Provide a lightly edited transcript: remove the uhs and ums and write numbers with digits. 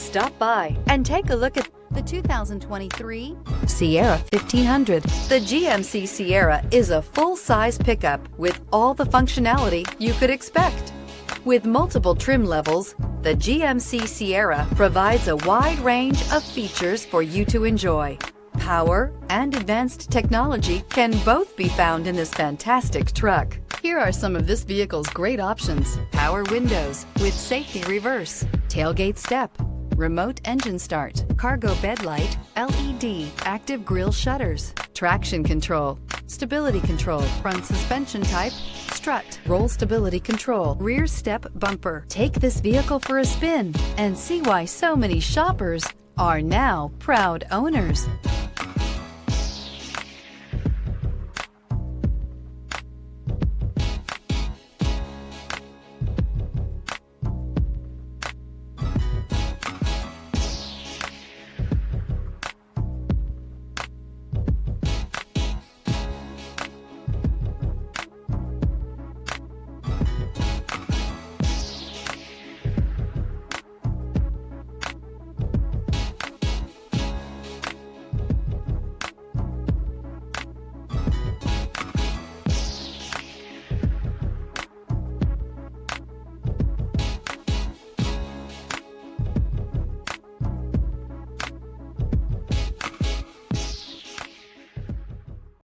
Stop by and take a look at the 2023 Sierra 1500. The GMC Sierra is a full-size pickup with all the functionality you could expect. With multiple trim levels, the GMC Sierra provides a wide range of features for you to enjoy. Power and advanced technology can both be found in this fantastic truck. Here are some of this vehicle's great options: power windows with safety reverse, tailgate step, remote engine start, cargo bed light, LED, active grille shutters, traction control, stability control, front suspension type, strut, roll stability control, rear step bumper. Take this vehicle for a spin and see why so many shoppers are now proud owners.